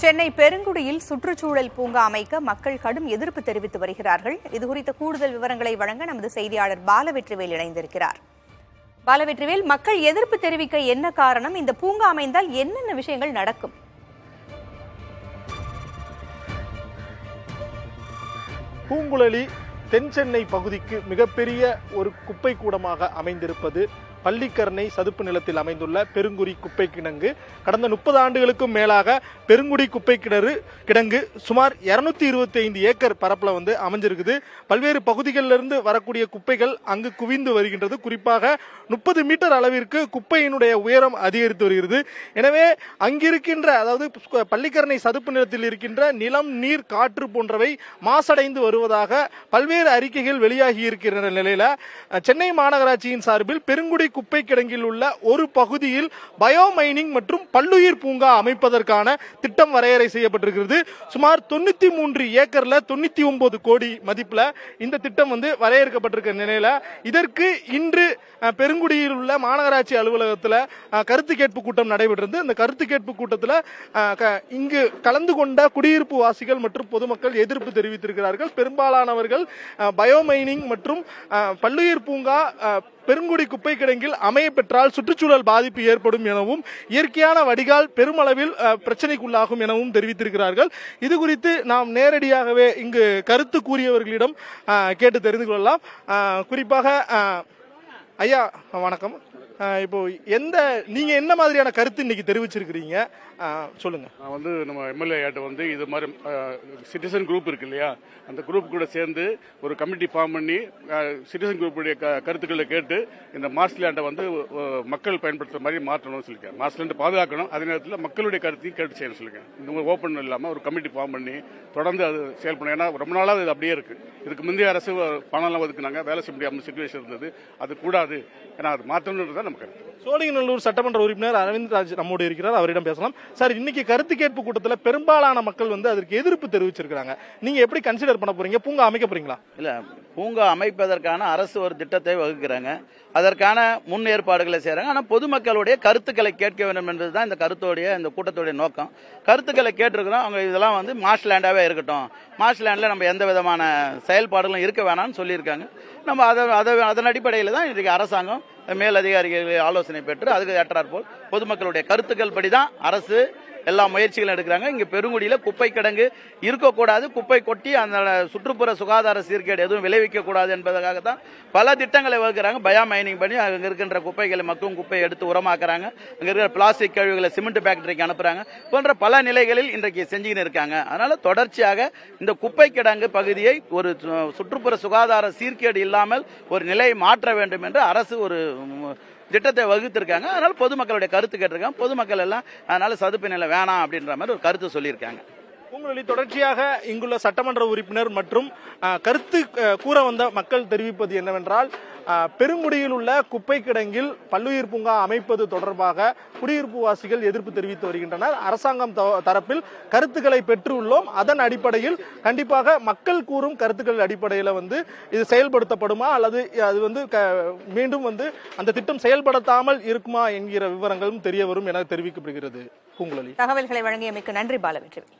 சென்னை பெருங்குடியில் சுற்றுச்சூழல் பூங்கா அமைக்க மக்கள் கடும் எதிர்ப்பு தெரிவித்து வருகிறார்கள். இதுகுறித்த கூடுதல் விவரங்களை வழங்க நமது செய்தியாளர் பாலவெற்றிவேல் இணைந்திருக்கிறார். பாலவெற்றிவேல், மக்கள் எதிர்ப்பு தெரிவிக்க என்ன காரணம்? இந்த பூங்கா அமைந்தால் என்னென்ன விஷயங்கள் நடக்கும்? பூங்குழலி தென் சென்னை பகுதிக்கு மிகப்பெரிய ஒரு குப்பை கூடமாக அமைந்திருப்பது பள்ளிக்கரணை சதுப்பு நிலத்தில் அமைந்துள்ள பெருங்குடி குப்பை கிடங்கு. கடந்த 30 ஆண்டுகளுக்கும் மேலாக பெருங்குடி குப்பை கிடங்கு சுமார் 225 ஏக்கர் பரப்புல அமைஞ்சிருக்குது. பல்வேறு பகுதிகளிலிருந்து வரக்கூடிய குப்பைகள் அங்கு குவிந்து வருகின்றது. குறிப்பாக 30 மீட்டர் அளவிற்கு குப்பையினுடைய உயரம் அதிகரித்து வருகிறது. எனவே அங்கிருக்கின்ற, அதாவது பள்ளிக்கரணை சதுப்பு நிலத்தில் இருக்கின்ற நிலம், நீர், காற்று போன்றவை மாசடைந்து வருவதாக பல்வேறு அறிக்கைகள் வெளியாகி இருக்கிற நிலையில சென்னை மாநகராட்சியின் சார்பில் பெருங்குடி குப்பை கிடங்கில் உள்ள ஒரு பகுதியில் பயோ மைனிங் மற்றும் பல்லுயிர் பூங்கா அமைப்பதற்கான திட்டம் வரையறை செய்யப்பட்டிருக்கிறது. சுமார் 93 ஏக்கர்ல 99 கோடி மதிப்புல இந்த திட்டம் வரையறுக்கப்பட்டிருக்கிற நிலையில இதற்கு இன்று பெருங்குடியில் உள்ள மாநகராட்சி அலுவலகத்தில் கருத்து கேட்பு கூட்டம் நடைபெற்றது. அந்த கருத்து கேட்பு கூட்டத்தில் இங்கு கலந்து கொண்ட குடியிருப்பு வாசிகள் மற்றும் பொதுமக்கள் எதிர்ப்பு தெரிவித்திருக்கிறார்கள். பெரும்பாலானவர்கள் பயோமைனிங் மற்றும் பல்லுயிர் பூங்கா பெருங்குடி குப்பை கிடங்கில் அமைய பெற்றால் சுற்றுச்சூழல் பாதிப்பு ஏற்படும் எனவும், இயற்கையான வடிகால் பெருமளவில் பிரச்சனைக்குள்ளாகும் எனவும் தெரிவித்திருக்கிறார்கள். இது குறித்து நாம் நேரடியாகவே இங்கு கருத்து கூறியவர்களிடம் கேட்டு தெரிந்து கொள்ளலாம். குறிப்பாக ஐயா வணக்கம். இப்போ நீங்க என்ன மாதிரியான கருத்து இன்னைக்கு தெரிவிச்சிருக்கிறீங்க, சொல்லுங்க. நான் நம்ம எம்எல்ஏ ஆட்ட இது மாதிரி சிட்டிசன் குரூப் இருக்கு இல்லையா, அந்த குரூப் கூட சேர்ந்து ஒரு கமிட்டி ஃபார்ம் பண்ணி சிட்டிசன் குரூப்புடைய கருத்துக்களை கேட்டு இந்த மார்ஸ்லேண்டை மக்கள் பயன்படுத்துற மாதிரி மாற்றணும்னு சொல்லியிருக்கேன். மார்ஸ்லேண்டை பாதுகாக்கணும், அதே நேரத்தில் மக்களுடைய கருத்தையும் கேட்டு செய்யணும்னு சொல்லியிருக்கேன். இந்த ஓப்பன் இல்லாமல் ஒரு கமிட்டி ஃபார்ம் பண்ணி தொடர்ந்து அது செயல்படும். ஏன்னா ரொம்ப நாளாக அது அப்படியே இருக்கு. இதுக்கு முந்தைய அரசு பணம்லாம் ஒதுக்குனாங்க, வேலை செய்ய முடியாமல் சிச்சுவேஷன் இருந்தது. அது கூடாது, ஏன்னா அது மாற்றணுன்றது நமக்கு. சோழிங்கநல்லூர் சட்டமன்ற உறுப்பினர் அரவிந்த் ராஜ் நம்மோடு இருக்கிறார், அவரிடம் பேசலாம். சார், இன்னைக்கு கருத்து கேட்பு கூட்டத்தில் பெரும்பாலான மக்கள் அதற்கு எதிர்ப்பு தெரிவிச்சிருக்காங்க. நீங்க எப்படி கன்சிடர் பண்ண போறீங்க? பூங்கா அமைக்க போறீங்களா? இல்ல, பூங்கா அமைப்பதற்கான அரசு ஒரு திட்டத்தை வகுக்கிறாங்க, அதற்கான முன் ஏற்பாடுகளை செய்யறாங்க. ஆனா பொதுமக்களுடைய கருத்துக்களை கேட்க வேண்டும் என்பதுதான் இந்த கூட்டத்துடைய நோக்கம். கருத்துக்களை கேட்டிருக்கிறோம். அவங்க இதெல்லாம் மார்ஷ்லேண்டாவே இருக்கட்டும், மார்ஷ்லேண்ட்ல நம்ம எந்த விதமான செயல்பாடுகளும் இருக்க வேணாம்னு சொல்லியிருக்காங்க. நம்ம அதன் அடிப்படையில் தான் இன்றைக்கு அரசாங்கம் மேல் அதிகாரிகள் ஆலோசனை பெற்று அதுக்கு ஏற்றாற்போல் பொதுமக்களுடைய கருத்துக்கள் படிதான் அரசு எல்லா முயற்சிகளும் எடுக்கிறாங்க. இங்க பெருங்குடியில குப்பை கிடங்கு இருக்கக்கூடாது, குப்பை கொட்டி அந்த சுற்றுப்புற சுகாதார சீர்கேடு எதுவும் விளைவிக்க கூடாது என்பதற்காக தான் பல திட்டங்களை வகுக்கிறாங்க. பயோ மைனிங் பண்ணி அங்க இருக்கின்ற குப்பைகளை மக்கும் குப்பையை எடுத்து உரமாக்குறாங்க, அங்க இருக்கிற பிளாஸ்டிக் கழிவுகளை சிமெண்ட் ஃபேக்டரிக்கு அனுப்புறாங்க போன்ற பல நிலைகளில் இன்றைக்கு செஞ்சுக்கிட்டு இருக்காங்க. அதனால தொடர்ச்சியாக இந்த குப்பை கிடங்கு பகுதியை ஒரு சுற்றுப்புற சுகாதார சீர்கேடு இல்லாமல் ஒரு நிலையை மாற்ற வேண்டும் என்று அரசு ஒரு திட்டத்தை வகுத்திருக்காங்க. அதனால பொதுமக்களுடைய கருத்து கேட்டிருக்காங்க. பொதுமக்கள் எல்லாம் அதனால சதுப்பு நிலை வேணாம் அப்படின்ற மாதிரி ஒரு கருத்து சொல்லியிருக்காங்க. பூங்குழலி, தொடர்ச்சியாக இங்குள்ள சட்டமன்ற உறுப்பினர் மற்றும் கருத்து கூற வந்த மக்கள் தெரிவிப்பது என்னவென்றால், பெருங்குடியில் உள்ள குப்பை கிடங்கில் பல்லுயிர் பூங்கா அமைப்பது தொடர்பாக குடியிருப்பு வாசிகள் எதிர்ப்பு தெரிவித்து வருகின்றனர். அரசாங்கம் தரப்பில் கருத்துக்களை பெற்றுள்ளோம், அதன் அடிப்படையில் கண்டிப்பாக மக்கள் கூறும் கருத்துக்கள் அடிப்படையில் இது செயல்படுத்தப்படுமா அல்லது அது மீண்டும் அந்த திட்டம் செயல்படுத்தாமல் இருக்குமா என்கிற விவரங்களும் தெரிய வரும் என தெரிவிக்கப்படுகிறது. பூங்குழலி, தகவல்களை வழங்கியமைக்கு நன்றி பாலவெற்றிவேல்.